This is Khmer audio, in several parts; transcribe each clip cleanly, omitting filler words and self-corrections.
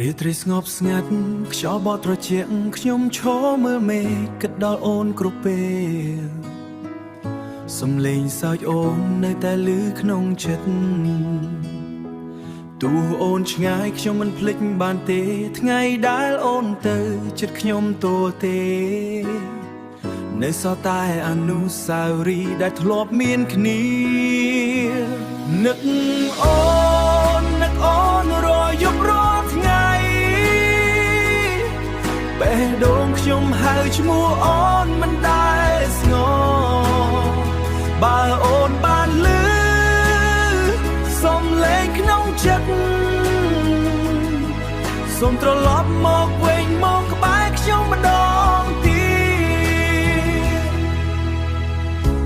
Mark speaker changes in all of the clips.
Speaker 1: រាត្រីស្ងប់ស្ងាត់ខ្យល់បត់ត្រជាក់ខ្ញុំឈរមើលមេឃគិតដល់អូនគ្រប់ពេលសំឡេងសើចអូននៅតែឮក្នុងចិត្តទោះអូនឆ្ងាយខ្ញុំមិនភ្លេចបានទេថ្ងៃដែលអូនទៅចិត្តខ្ញុំទោះទេនៅសល់តែអនុស្សាវរីយ៍ដែលធ្លាប់មានគ្នានឹកអូនរយប់រាល់ថ្ងៃបេះដូងខ្ញុំហៅឈ្មោះអូនមិនដែលស្ងល់បើអូនបានឮសំឡេងក្នុងចិត្តសូមត្រឡប់មកវិញមកក្បែរខ្ញុំម្ដងទៀត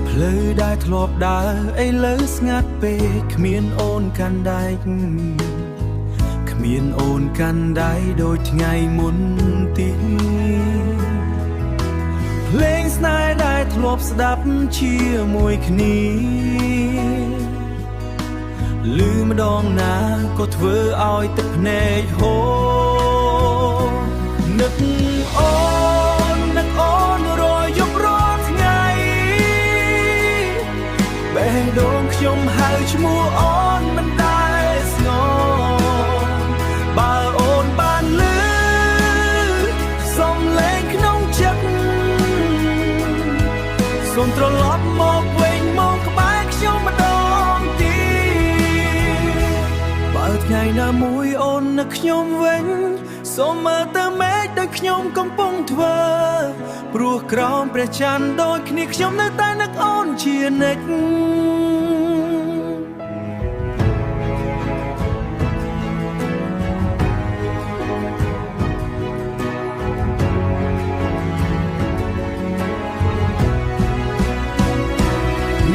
Speaker 1: ផ្លូវដែលធ្លាប់ដើរឥឡូវស្ងាត់ពេកគ្មានអូនកាន់ដែកគ្មានអូនកាន់ដៃដូចថ្ងៃមុនទីភ្លេងស្នេហ៍ដែលធ្លាប់ស្ដាប់ជាមួយគ្នាឮម្ដងណាក៏ធ្វើឲ្យទឹកភ្នែកហូរនឹកអូនរយប់រាល់ថ្ងៃបេះដូងខ្ញុំហៅឈ្មោះអូនមិនដែលស្ងល់បើអូនបានឮសំឡេងក្នុងចិត្តសូមត្រឡប់មកវិញមកក្បែរខ្ញុំម្ដងបើថ្ងៃណាមួយអូននឹកខ្ញុំវិញសូមមើលទៅមេឃដូចខ្ញុំកំពុងធ្វើព្រោះក្រោមព្រះច័ន្ទដូចគ្នាខ្ញុំនៅតែនឹកអូនជានិច្ច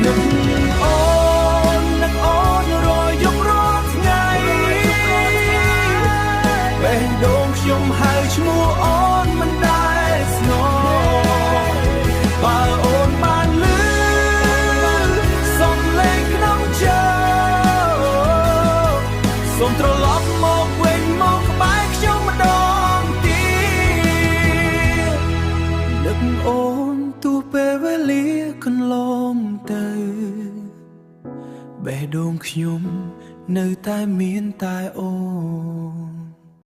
Speaker 1: នឹកអូនរយប់រាល់ថ្ងៃបេះដូងខ្ញុំហៅឈ្មោះអូនមិនដែលស្ងល់បើអូនបានឮសំឡេងក្នុងចិត្តសូមត្រឡប់មកវិញមកក្បែរខ្ញុំម្ដងទៀតនឹកអូនទោះពេលវេលាកន្លងទៅបេះដូងខ្ញុំនៅតែមានតែអូន